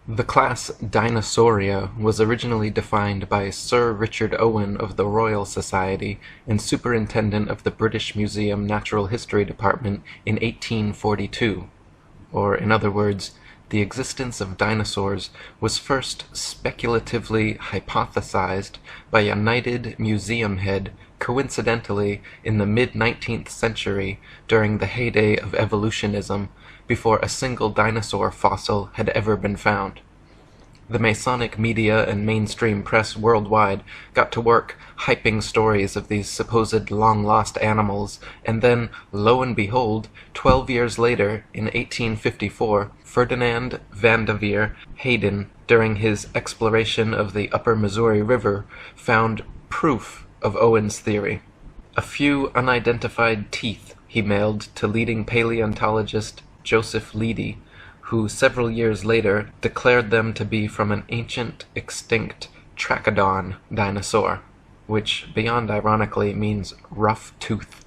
The class Dinosauria was originally defined by Sir Richard Owen of the Royal Society and Superintendent of the British Museum Natural History Department in 1842, or in other words, the existence of dinosaurs was first speculatively hypothesized by a knighted museum head coincidentally in the mid-19th century during the heyday of evolutionism, before a single dinosaur fossil had ever been found. The Masonic media and mainstream press worldwide got to work hyping stories of these supposed long-lost animals, and then, lo and behold, 12 years later, in 1854, Ferdinand Vanderveer Hayden, during his exploration of the upper Missouri River, found proof of Owen's theory. A few unidentified teeth he mailed to leading paleontologist Joseph Leidy, who several years later declared them to be from an ancient, extinct Trachodon dinosaur, which, beyond ironically, means rough tooth.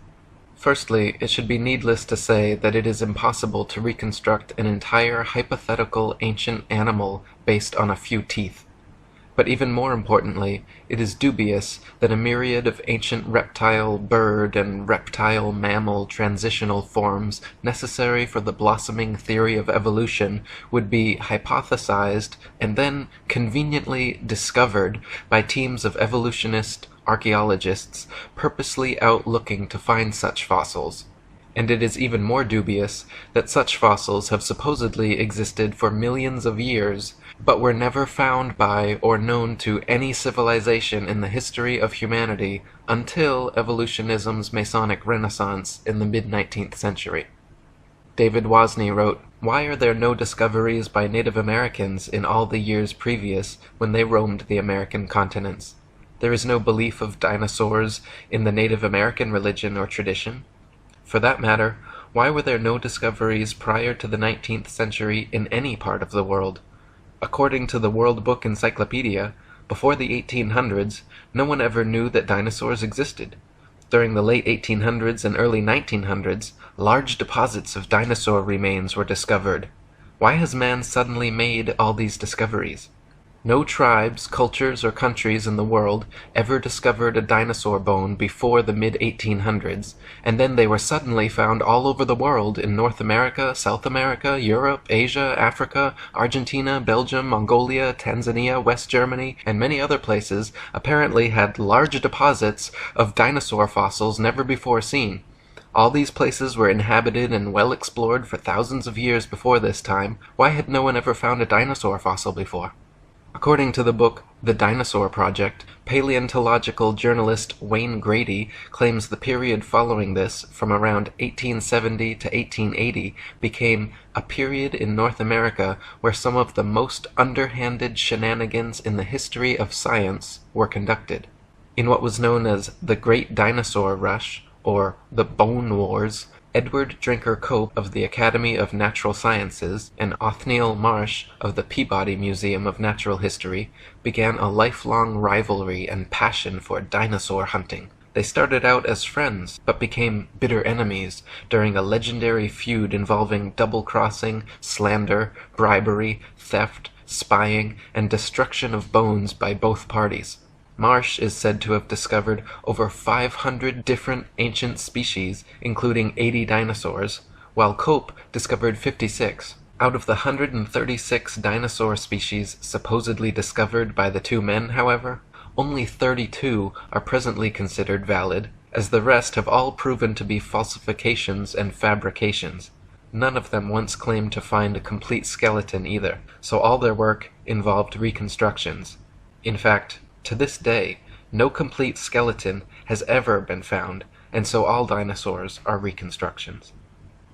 Firstly, it should be needless to say that it is impossible to reconstruct an entire hypothetical ancient animal based on a few teeth. But even more importantly, it is dubious that a myriad of ancient reptile, bird, and reptile mammal transitional forms necessary for the blossoming theory of evolution would be hypothesized and then conveniently discovered by teams of evolutionist archaeologists purposely out looking to find such fossils. And it is even more dubious that such fossils have supposedly existed for millions of years, but were never found by or known to any civilization in the history of humanity until evolutionism's Masonic Renaissance in the mid-19th century. David Wozni wrote, "Why are there no discoveries by Native Americans in all the years previous when they roamed the American continents? There is no belief of dinosaurs in the Native American religion or tradition. For that matter, why were there no discoveries prior to the 19th century in any part of the world? According to the World Book Encyclopedia, before the 1800s, no one ever knew that dinosaurs existed. During the late 1800s and early 1900s, large deposits of dinosaur remains were discovered. Why has man suddenly made all these discoveries? No tribes, cultures, or countries in the world ever discovered a dinosaur bone before the mid-1800s, and then they were suddenly found all over the world in North America, South America, Europe, Asia, Africa, Argentina, Belgium, Mongolia, Tanzania, West Germany, and many other places apparently had large deposits of dinosaur fossils never before seen. All these places were inhabited and well explored for thousands of years before this time. Why had no one ever found a dinosaur fossil before?" According to the book The Dinosaur Project, paleontological journalist Wayne Grady claims the period following this, from around 1870 to 1880, became a period in North America where some of the most underhanded shenanigans in the history of science were conducted. In what was known as the Great Dinosaur Rush, or the Bone Wars, Edward Drinker Cope of the Academy of Natural Sciences and Othniel Marsh of the Peabody Museum of Natural History began a lifelong rivalry and passion for dinosaur hunting. They started out as friends, but became bitter enemies during a legendary feud involving double-crossing, slander, bribery, theft, spying, and destruction of bones by both parties. Marsh is said to have discovered over 500 different ancient species, including 80 dinosaurs, while Cope discovered 56. Out of the 136 dinosaur species supposedly discovered by the two men, however, only 32 are presently considered valid, as the rest have all proven to be falsifications and fabrications. None of them once claimed to find a complete skeleton either, so all their work involved reconstructions. In fact, to this day, no complete skeleton has ever been found, and so all dinosaurs are reconstructions.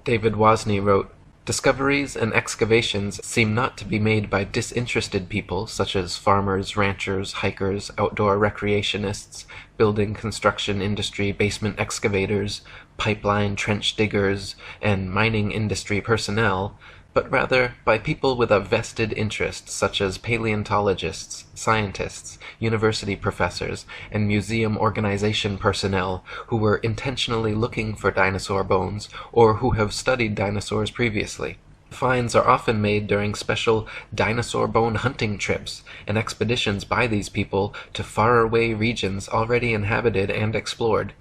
David Wozni wrote, Discoveries and excavations seem not to be made by disinterested people such as farmers, ranchers, hikers, outdoor recreationists, building construction industry basement excavators, pipeline trench diggers, and mining industry personnel, but rather by people with a vested interest such as paleontologists, scientists, university professors, and museum organization personnel who were intentionally looking for dinosaur bones or who have studied dinosaurs previously. Finds are often made during special dinosaur bone hunting trips and expeditions by these people to faraway regions already inhabited and explored.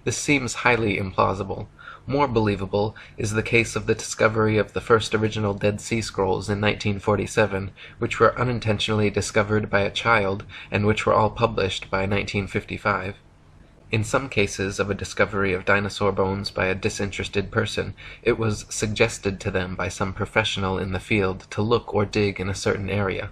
This seems highly implausible. More believable is the case of the discovery of the first original Dead Sea Scrolls in 1947, which were unintentionally discovered by a child and which were all published by 1955. In some cases of a discovery of dinosaur bones by a disinterested person, it was suggested to them by some professional in the field to look or dig in a certain area.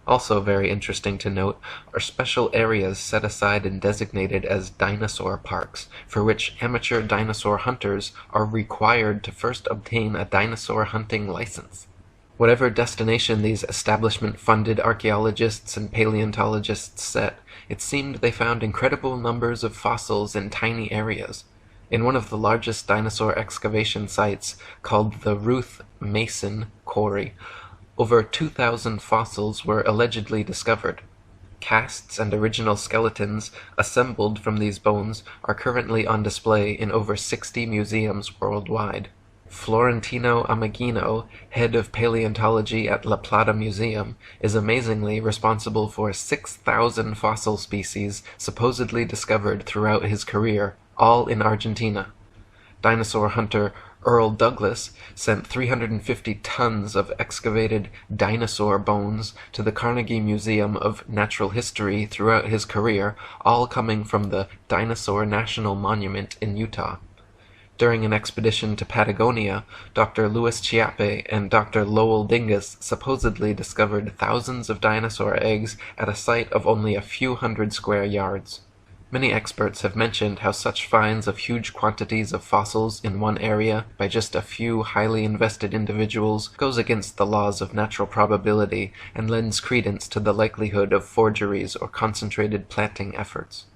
Also very interesting to note are special areas set aside and designated as dinosaur parks, for which amateur dinosaur hunters are required to first obtain a dinosaur hunting license. Whatever destination these establishment-funded archaeologists and paleontologists set, it seemed they found incredible numbers of fossils in tiny areas. In one of the largest dinosaur excavation sites, called the Ruth Mason Quarry, over 2,000 fossils were allegedly discovered. Casts and original skeletons assembled from these bones are currently on display in over 60 museums worldwide. Florentino Ameghino, head of paleontology at La Plata Museum, is amazingly responsible for 6,000 fossil species supposedly discovered throughout his career, all in Argentina. Dinosaur hunter Earl Douglas sent 350 tons of excavated dinosaur bones to the Carnegie Museum of Natural History throughout his career, all coming from the Dinosaur National Monument in Utah. During an expedition to Patagonia, Dr. Louis Chiappe and Dr. Lowell Dingus supposedly discovered thousands of dinosaur eggs at a site of only a few hundred square yards. Many experts have mentioned how such finds of huge quantities of fossils in one area by just a few highly invested individuals goes against the laws of natural probability and lends credence to the likelihood of forgeries or concentrated planting efforts.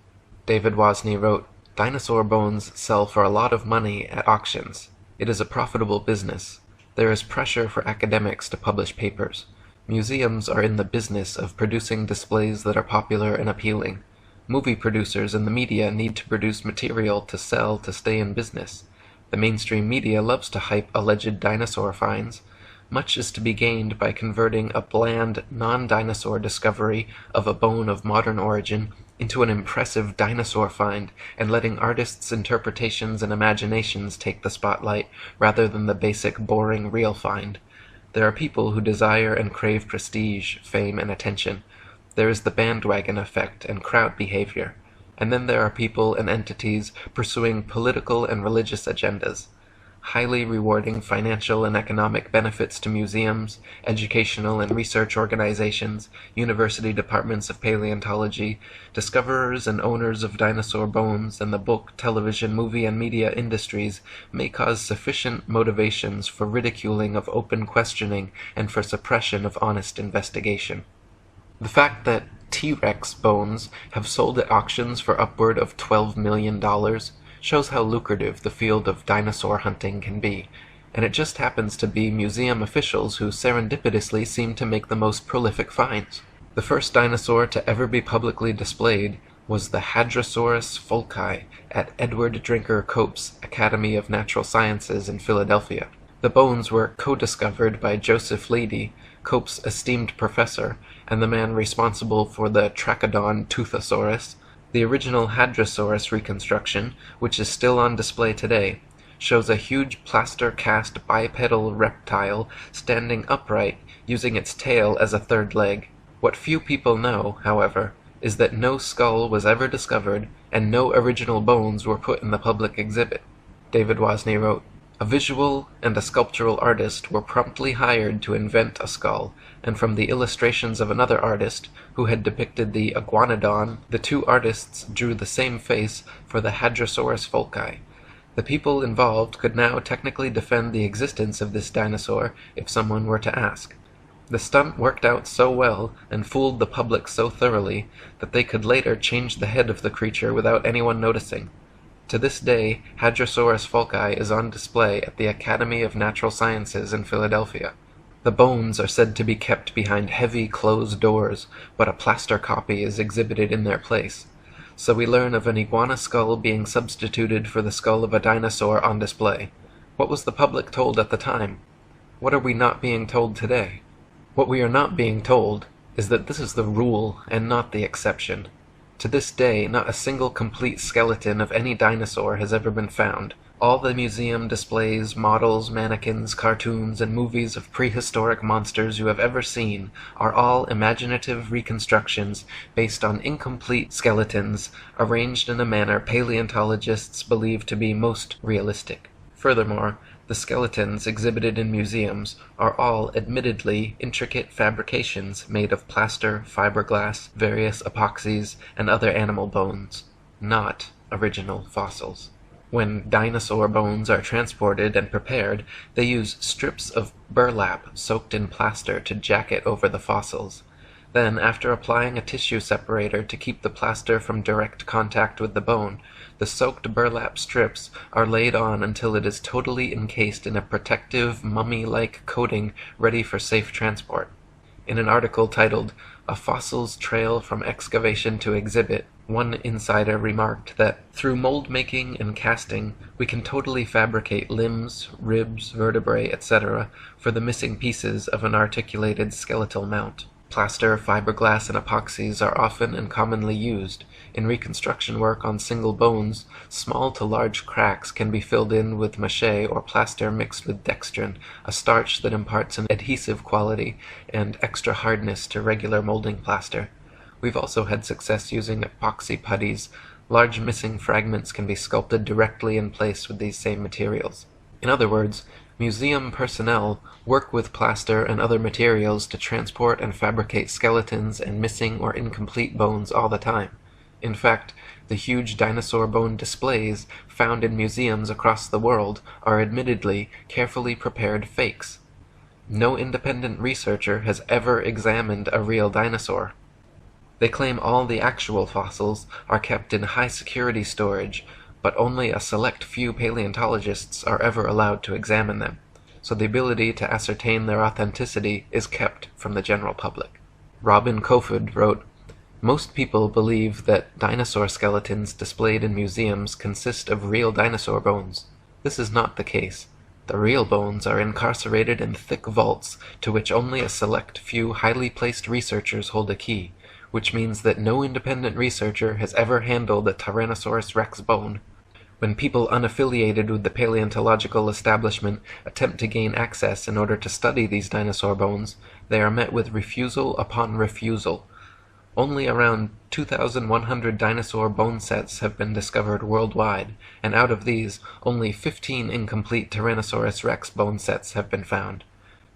David Wozni wrote, "Dinosaur bones sell for a lot of money at auctions. It is a profitable business. There is pressure for academics to publish papers. Museums are in the business of producing displays that are popular and appealing. Movie producers and the media need to produce material to sell to stay in business. The mainstream media loves to hype alleged dinosaur finds. Much is to be gained by converting a bland, non-dinosaur discovery of a bone of modern origin into an impressive dinosaur find and letting artists' interpretations and imaginations take the spotlight rather than the basic, boring, real find. There are people who desire and crave prestige, fame, and attention. There is the bandwagon effect and crowd behavior, and then there are people and entities pursuing political and religious agendas. Highly rewarding financial and economic benefits to museums, educational and research organizations, university departments of paleontology, discoverers and owners of dinosaur bones, and the book, television, movie, and media industries may cause sufficient motivations for ridiculing of open questioning and for suppression of honest investigation. The fact that T-Rex bones have sold at auctions for upward of $12 million shows how lucrative the field of dinosaur hunting can be, and it just happens to be museum officials who serendipitously seem to make the most prolific finds. The first dinosaur to ever be publicly displayed was the Hadrosaurus fulci at Edward Drinker Cope's Academy of Natural Sciences in Philadelphia. The bones were co-discovered by Joseph Leidy, Cope's esteemed professor, and the man responsible for the Trachodon Toothosaurus. The original Hadrosaurus reconstruction, which is still on display today, shows a huge plaster-cast bipedal reptile standing upright, using its tail as a third leg. What few people know, however, is that no skull was ever discovered, and no original bones were put in the public exhibit. David Wozni wrote, "A visual and a sculptural artist were promptly hired to invent a skull, and from the illustrations of another artist, who had depicted the iguanodon, the two artists drew the same face for the Hadrosaurus fulci. The people involved could now technically defend the existence of this dinosaur if someone were to ask. The stunt worked out so well and fooled the public so thoroughly that they could later change the head of the creature without anyone noticing. To this day, Hadrosaurus falci is on display at the Academy of Natural Sciences in Philadelphia. The bones are said to be kept behind heavy closed doors, but a plaster copy is exhibited in their place. So we learn of an iguana skull being substituted for the skull of a dinosaur on display. What was the public told at the time? What are we not being told today? What we are not being told is that this is the rule and not the exception. To this day, not a single complete skeleton of any dinosaur has ever been found. All the museum displays, models, mannequins, cartoons, and movies of prehistoric monsters you have ever seen are all imaginative reconstructions based on incomplete skeletons arranged in a manner paleontologists believe to be most realistic. Furthermore, the skeletons exhibited in museums are all admittedly intricate fabrications made of plaster, fiberglass, various epoxies, and other animal bones, not original fossils. When dinosaur bones are transported and prepared, they use strips of burlap soaked in plaster to jacket over the fossils. Then, after applying a tissue separator to keep the plaster from direct contact with the bone, the soaked burlap strips are laid on until it is totally encased in a protective, mummy-like coating ready for safe transport. In an article titled, "A Fossil's Trail from Excavation to Exhibit," one insider remarked that, through mold making and casting, we can totally fabricate limbs, ribs, vertebrae, etc. for the missing pieces of an articulated skeletal mount. Plaster, fiberglass, and epoxies are often and commonly used. In reconstruction work on single bones, small to large cracks can be filled in with mache or plaster mixed with dextrin, a starch that imparts an adhesive quality and extra hardness to regular molding plaster. We've also had success using epoxy putties. Large missing fragments can be sculpted directly in place with these same materials. In other words, museum personnel work with plaster and other materials to transport and fabricate skeletons and missing or incomplete bones all the time. In fact, the huge dinosaur bone displays found in museums across the world are admittedly carefully prepared fakes. No independent researcher has ever examined a real dinosaur. They claim all the actual fossils are kept in high-security storage, but only a select few paleontologists are ever allowed to examine them, so the ability to ascertain their authenticity is kept from the general public. Robin Kofod wrote, "Most people believe that dinosaur skeletons displayed in museums consist of real dinosaur bones. This is not the case. The real bones are incarcerated in thick vaults to which only a select few highly placed researchers hold a key, which means that no independent researcher has ever handled a Tyrannosaurus rex bone. When people unaffiliated with the paleontological establishment attempt to gain access in order to study these dinosaur bones, they are met with refusal upon refusal. Only around 2,100 dinosaur bone sets have been discovered worldwide, and out of these, only 15 incomplete Tyrannosaurus rex bone sets have been found.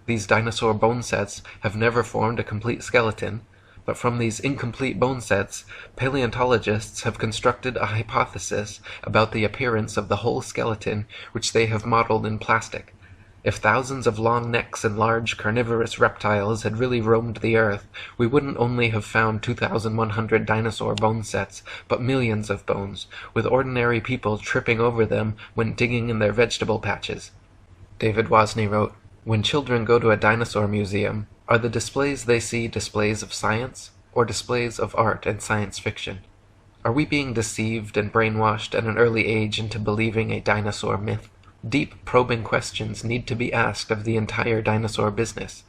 These dinosaur bone sets have never formed a complete skeleton, but from these incomplete bone sets, paleontologists have constructed a hypothesis about the appearance of the whole skeleton which they have modeled in plastic. If thousands of long necks and large carnivorous reptiles had really roamed the earth, we wouldn't only have found 2,100 dinosaur bone sets, but millions of bones, with ordinary people tripping over them when digging in their vegetable patches." David Wozni wrote, "When children go to a dinosaur museum, are the displays they see displays of science, or displays of art and science fiction? Are we being deceived and brainwashed at an early age into believing a dinosaur myth? Deep, probing questions need to be asked of the entire dinosaur business.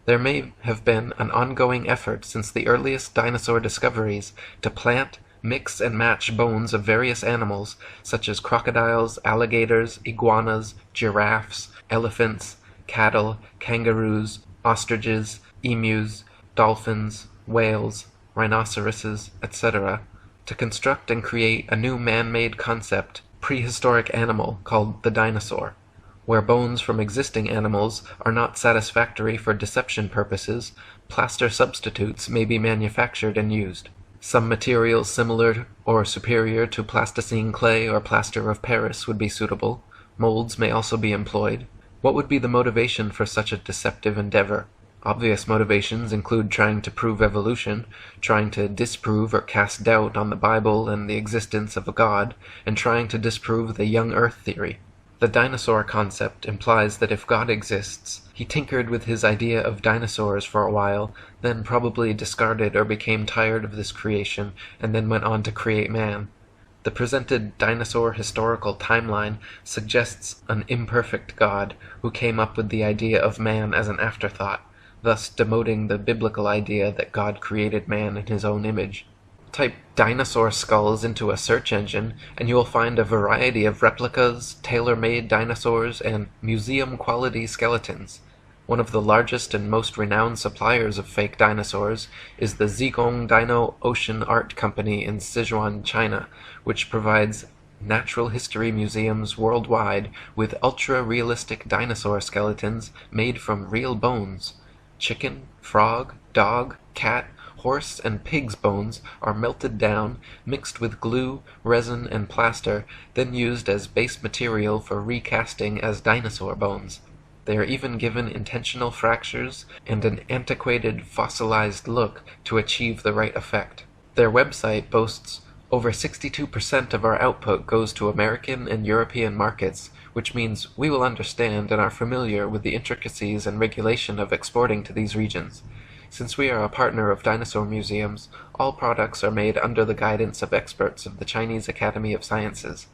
There may have been an ongoing effort since the earliest dinosaur discoveries to plant, mix, and match bones of various animals, such as crocodiles, alligators, iguanas, giraffes, elephants, cattle, kangaroos, ostriches, emus, dolphins, whales, rhinoceroses, etc., to construct and create a new man-made concept, prehistoric animal called the dinosaur, where bones from existing animals are not satisfactory for deception purposes, plaster substitutes may be manufactured and used. Some materials similar or superior to plasticine clay or plaster of Paris would be suitable. Molds may also be employed. What would be the motivation for such a deceptive endeavor? Obvious motivations include trying to prove evolution, trying to disprove or cast doubt on the Bible and the existence of a God, and trying to disprove the young Earth theory. The dinosaur concept implies that if God exists, he tinkered with his idea of dinosaurs for a while, then probably discarded or became tired of this creation, and then went on to create man. The presented dinosaur historical timeline suggests an imperfect God who came up with the idea of man as an afterthought, thus demoting the biblical idea that God created man in his own image. Type dinosaur skulls into a search engine, and you will find a variety of replicas, tailor-made dinosaurs, and museum-quality skeletons. One of the largest and most renowned suppliers of fake dinosaurs is the Zigong Dino Ocean Art Company in Sichuan, China, which provides natural history museums worldwide with ultra-realistic dinosaur skeletons made from real bones. Chicken, frog, dog, cat, horse, and pig's bones are melted down, mixed with glue, resin, and plaster, then used as base material for recasting as dinosaur bones. They are even given intentional fractures and an antiquated, fossilized look to achieve the right effect. Their website boasts, "Over 62% of our output goes to American and European markets, which means we will understand and are familiar with the intricacies and regulation of exporting to these regions. Since we are a partner of dinosaur museums, all products are made under the guidance of experts of the Chinese Academy of Sciences.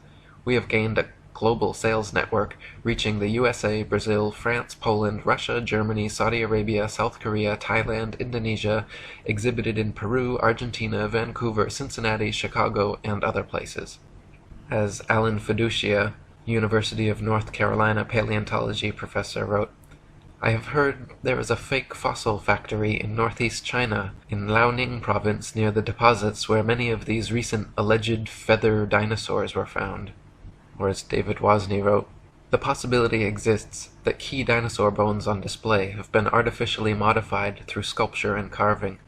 We have gained a global sales network reaching the USA, Brazil, France, Poland, Russia, Germany, Saudi Arabia, South Korea, Thailand, Indonesia, exhibited in Peru, Argentina, Vancouver, Cincinnati, Chicago, and other places." As Alan Fiducia, University of North Carolina paleontology professor, wrote, "I have heard there is a fake fossil factory in northeast China, in Liaoning province near the deposits where many of these recent alleged feather dinosaurs were found." Or as David Wozni wrote, "The possibility exists that key dinosaur bones on display have been artificially modified through sculpture and carving.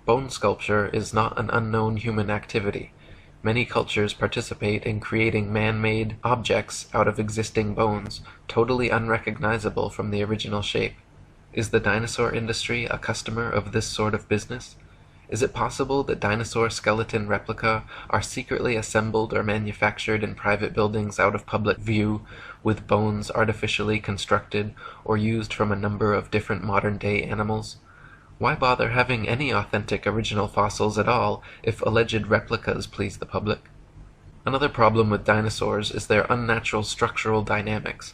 Bone sculpture is not an unknown human activity. Many cultures participate in creating man-made objects out of existing bones, totally unrecognizable from the original shape. Is the dinosaur industry a customer of this sort of business? Is it possible that dinosaur skeleton replica are secretly assembled or manufactured in private buildings out of public view, with bones artificially constructed or used from a number of different modern-day animals? Why bother having any authentic original fossils at all if alleged replicas please the public?" Another problem with dinosaurs is their unnatural structural dynamics.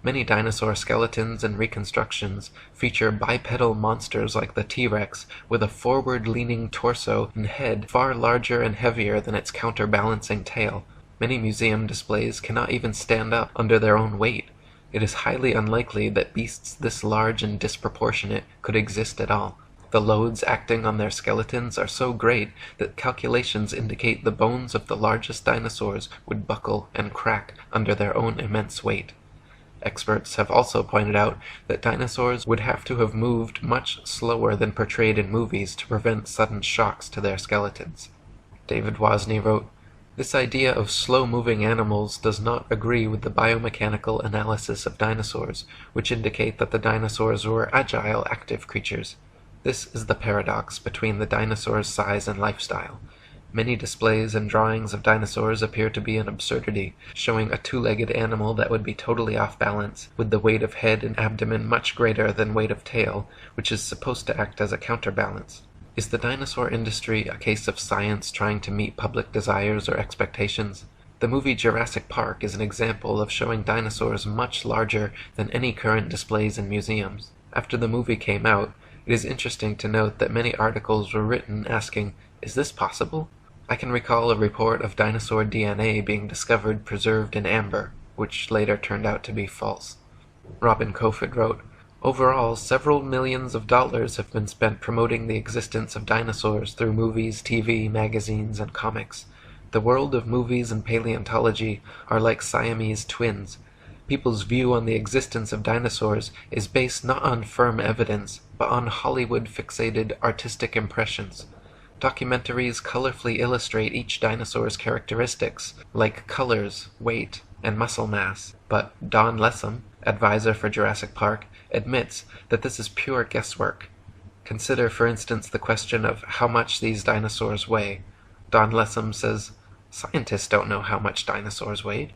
Many dinosaur skeletons and reconstructions feature bipedal monsters like the T-Rex with a forward-leaning torso and head far larger and heavier than its counterbalancing tail. Many museum displays cannot even stand up under their own weight. It is highly unlikely that beasts this large and disproportionate could exist at all. The loads acting on their skeletons are so great that calculations indicate the bones of the largest dinosaurs would buckle and crack under their own immense weight. Experts have also pointed out that dinosaurs would have to have moved much slower than portrayed in movies to prevent sudden shocks to their skeletons. David Wozni wrote, "This idea of slow-moving animals does not agree with the biomechanical analysis of dinosaurs, which indicate that the dinosaurs were agile, active creatures. This is the paradox between the dinosaur's size and lifestyle. Many displays and drawings of dinosaurs appear to be an absurdity, showing a two-legged animal that would be totally off balance, with the weight of head and abdomen much greater than weight of tail, which is supposed to act as a counterbalance. Is the dinosaur industry a case of science trying to meet public desires or expectations? The movie Jurassic Park is an example of showing dinosaurs much larger than any current displays in museums. After the movie came out, it is interesting to note that many articles were written asking, 'Is this possible?' I can recall a report of dinosaur DNA being discovered preserved in amber, which later turned out to be false." Robin Kofod wrote, "Overall, several millions of dollars have been spent promoting the existence of dinosaurs through movies, TV, magazines, and comics. The world of movies and paleontology are like Siamese twins. People's view on the existence of dinosaurs is based not on firm evidence, but on Hollywood-fixated artistic impressions. Documentaries colorfully illustrate each dinosaur's characteristics, like colors, weight, and muscle mass, but Don Lessam, advisor for Jurassic Park, admits that this is pure guesswork. Consider, for instance, the question of how much these dinosaurs weigh. Don Lessam says, "Scientists don't know how much dinosaurs weighed."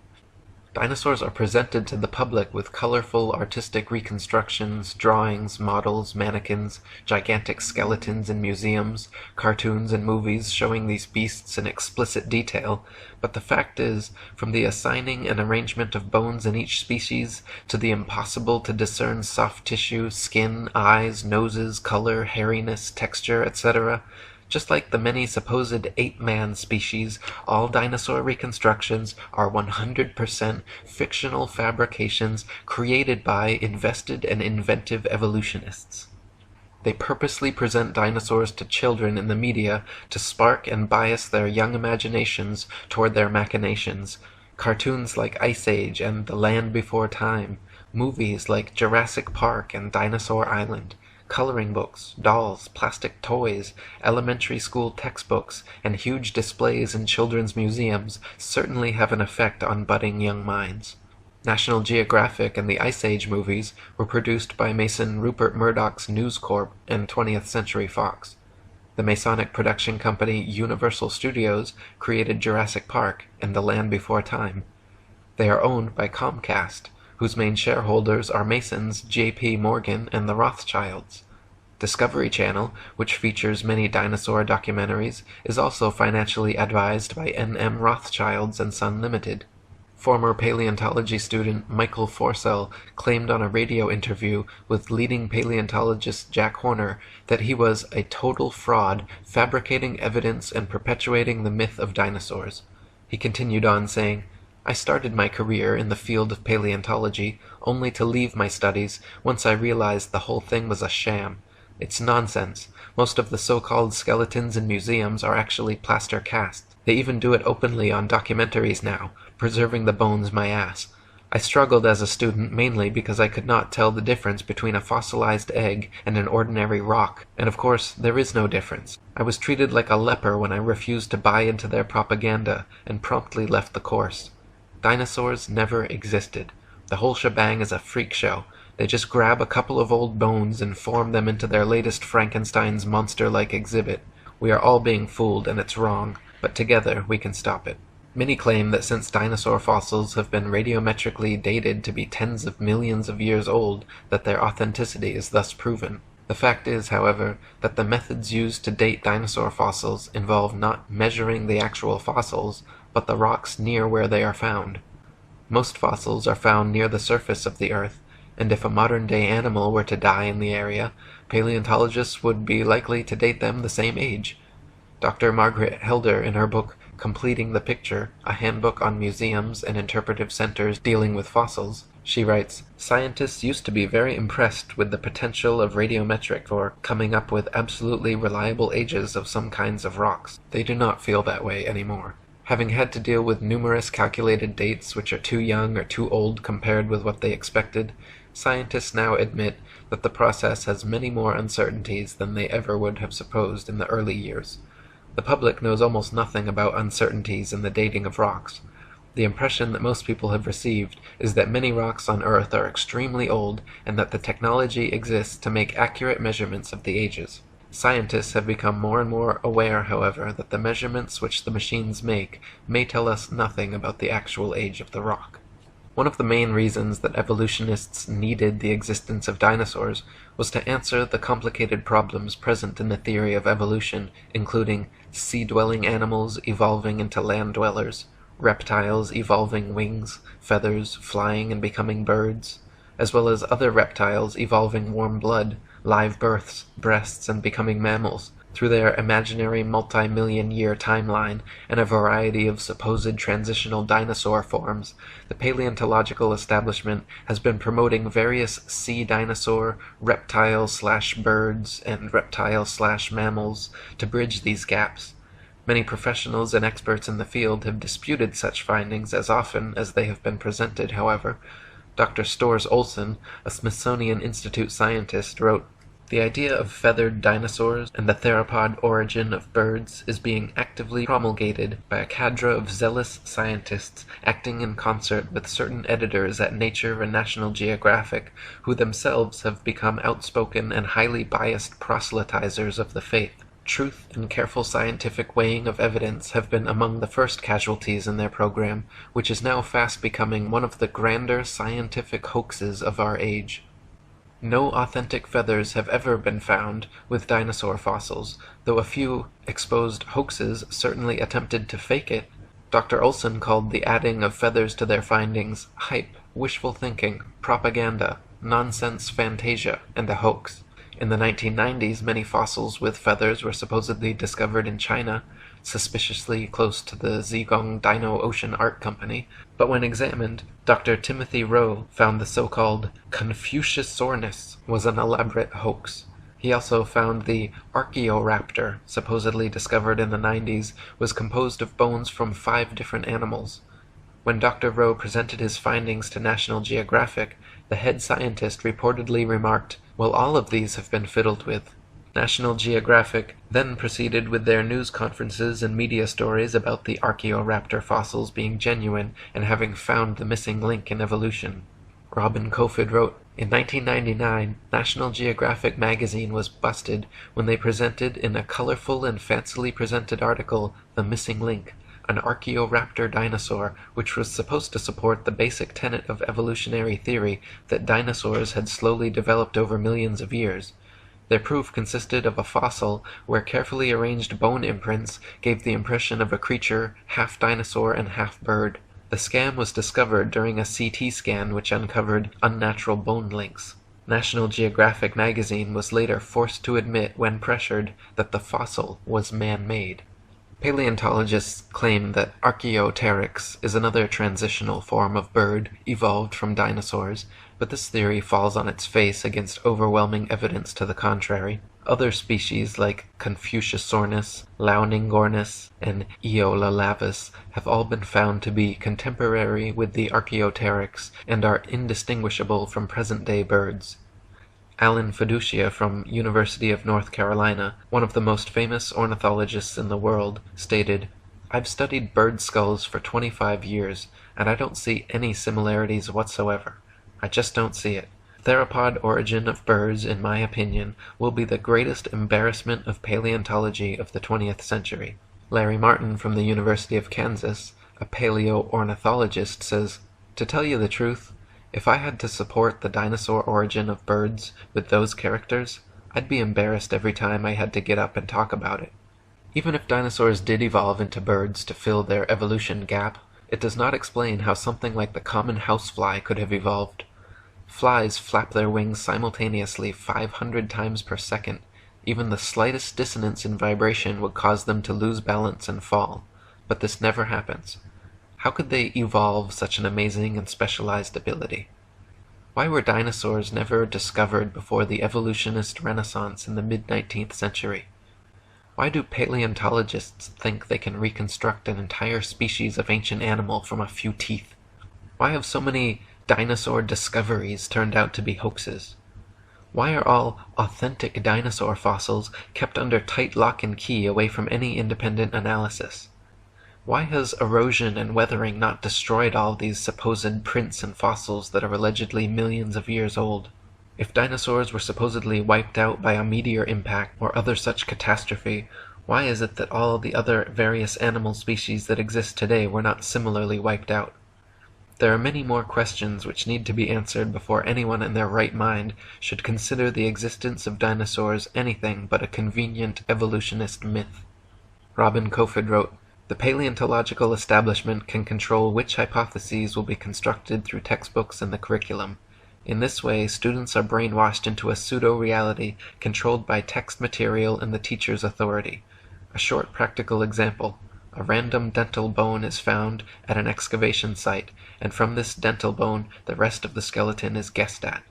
Dinosaurs are presented to the public with colorful artistic reconstructions, drawings, models, mannequins, gigantic skeletons in museums, cartoons and movies showing these beasts in explicit detail, but the fact is, from the assigning and arrangement of bones in each species, to the impossible to discern soft tissue, skin, eyes, noses, color, hairiness, texture, etc., just like the many supposed ape-man species, all dinosaur reconstructions are 100% fictional fabrications created by invested and inventive evolutionists. They purposely present dinosaurs to children in the media to spark and bias their young imaginations toward their machinations. Cartoons like Ice Age and The Land Before Time, movies like Jurassic Park and Dinosaur Island, coloring books, dolls, plastic toys, elementary school textbooks, and huge displays in children's museums certainly have an effect on budding young minds. National Geographic and the Ice Age movies were produced by Mason Rupert Murdoch's News Corp and 20th Century Fox. The Masonic production company Universal Studios created Jurassic Park and The Land Before Time. They are owned by Comcast, whose main shareholders are Masons J.P. Morgan and the Rothschilds. Discovery Channel, which features many dinosaur documentaries, is also financially advised by N.M. Rothschilds and Son Limited. Former paleontology student Michael Forsell claimed on a radio interview with leading paleontologist Jack Horner that he was a total fraud, fabricating evidence and perpetuating the myth of dinosaurs. He continued on saying, "I started my career in the field of paleontology only to leave my studies once I realized the whole thing was a sham. It's nonsense. Most of the so-called skeletons in museums are actually plaster casts. They even do it openly on documentaries now, preserving the bones my ass. I struggled as a student mainly because I could not tell the difference between a fossilized egg and an ordinary rock, and of course there is no difference. I was treated like a leper when I refused to buy into their propaganda and promptly left the course. Dinosaurs never existed. The whole shebang is a freak show. They just grab a couple of old bones and form them into their latest Frankenstein's monster-like exhibit. We are all being fooled, and it's wrong, but together we can stop it." Many claim that since dinosaur fossils have been radiometrically dated to be tens of millions of years old, that their authenticity is thus proven. The fact is, however, that the methods used to date dinosaur fossils involve not measuring the actual fossils, but the rocks near where they are found. Most fossils are found near the surface of the Earth, and if a modern-day animal were to die in the area, paleontologists would be likely to date them the same age. Dr. Margaret Helder, in her book Completing the Picture, a handbook on museums and interpretive centers dealing with fossils, she writes, "Scientists used to be very impressed with the potential of radiometric for coming up with absolutely reliable ages of some kinds of rocks. They do not feel that way anymore. Having had to deal with numerous calculated dates which are too young or too old compared with what they expected, scientists now admit that the process has many more uncertainties than they ever would have supposed in the early years. The public knows almost nothing about uncertainties in the dating of rocks. The impression that most people have received is that many rocks on Earth are extremely old and that the technology exists to make accurate measurements of the ages. Scientists have become more and more aware, however, that the measurements which the machines make may tell us nothing about the actual age of the rock." One of the main reasons that evolutionists needed the existence of dinosaurs was to answer the complicated problems present in the theory of evolution, including sea-dwelling animals evolving into land-dwellers, reptiles evolving wings, feathers, flying and becoming birds, as well as other reptiles evolving warm blood, live births, breasts, and becoming mammals, through their imaginary multi-million-year timeline and a variety of supposed transitional dinosaur forms. The paleontological establishment has been promoting various sea dinosaur, reptile/birds, and reptile/mammals to bridge these gaps. Many professionals and experts in the field have disputed such findings as often as they have been presented, however. Dr. Storrs Olson, a Smithsonian Institute scientist, wrote, The idea of feathered dinosaurs and the theropod origin of birds is being actively promulgated by a cadre of zealous scientists acting in concert with certain editors at Nature and National Geographic, who themselves have become outspoken and highly biased proselytizers of the faith. Truth and careful scientific weighing of evidence have been among the first casualties in their program, which is now fast becoming one of the grander scientific hoaxes of our age. No authentic feathers have ever been found with dinosaur fossils, though a few exposed hoaxes certainly attempted to fake it. Dr. Olson called the adding of feathers to their findings hype, wishful thinking, propaganda, nonsense fantasia, and a hoax. In the 1990s, many fossils with feathers were supposedly discovered in China, suspiciously close to the Zhejiang Dino Ocean Art Company, but when examined, Dr. Timothy Rowe found the so-called Confuciusornis was an elaborate hoax. He also found the Archaeoraptor, supposedly discovered in the 90s, was composed of bones from 5 different animals. When Dr. Rowe presented his findings to National Geographic, the head scientist reportedly remarked, "Well, all of these have been fiddled with." National Geographic then proceeded with their news conferences and media stories about the Archaeoraptor fossils being genuine and having found the missing link in evolution. Robin Kofod wrote, "In 1999, National Geographic magazine was busted when they presented in a colorful and fancily presented article the missing link, an Archaeoraptor dinosaur, which was supposed to support the basic tenet of evolutionary theory that dinosaurs had slowly developed over millions of years. Their proof consisted of a fossil where carefully arranged bone imprints gave the impression of a creature half dinosaur and half bird. The scam was discovered during a CT scan which uncovered unnatural bone links. National Geographic magazine was later forced to admit, when pressured, that the fossil was man-made." Paleontologists claim that Archaeopteryx is another transitional form of bird evolved from dinosaurs, but this theory falls on its face against overwhelming evidence to the contrary. Other species like Confuciusornis, Launingornis, and Eolalavis have all been found to be contemporary with the Archaeopteryx and are indistinguishable from present-day birds. Alan Fiducia from University of North Carolina, one of the most famous ornithologists in the world, stated, "I've studied bird skulls for 25 years, and I don't see any similarities whatsoever. I just don't see it. Theropod origin of birds, in my opinion, will be the greatest embarrassment of paleontology of the 20th century." Larry Martin from the University of Kansas, a paleoornithologist, says, "To tell you the truth, if I had to support the dinosaur origin of birds with those characters, I'd be embarrassed every time I had to get up and talk about it." Even if dinosaurs did evolve into birds to fill their evolution gap, it does not explain how something like the common housefly could have evolved. Flies flap their wings simultaneously 500 times per second. Even the slightest dissonance in vibration would cause them to lose balance and fall. But this never happens. How could they evolve such an amazing and specialized ability? Why were dinosaurs never discovered before the evolutionist renaissance in the mid-19th century? Why do paleontologists think they can reconstruct an entire species of ancient animal from a few teeth? Why have so many dinosaur discoveries turned out to be hoaxes? Why are all authentic dinosaur fossils kept under tight lock and key away from any independent analysis? Why has erosion and weathering not destroyed all these supposed prints and fossils that are allegedly millions of years old? If dinosaurs were supposedly wiped out by a meteor impact or other such catastrophe, why is it that all the other various animal species that exist today were not similarly wiped out? There are many more questions which need to be answered before anyone in their right mind should consider the existence of dinosaurs anything but a convenient evolutionist myth. Robin Kofod wrote, "The paleontological establishment can control which hypotheses will be constructed through textbooks and the curriculum. In this way, students are brainwashed into a pseudo-reality controlled by text material and the teacher's authority. A short practical example. A random dental bone is found at an excavation site, and from this dental bone, the rest of the skeleton is guessed at.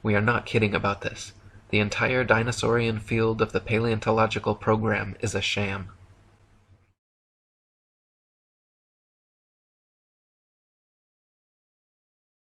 We are not kidding about this. The entire dinosaurian field of the paleontological program is a sham."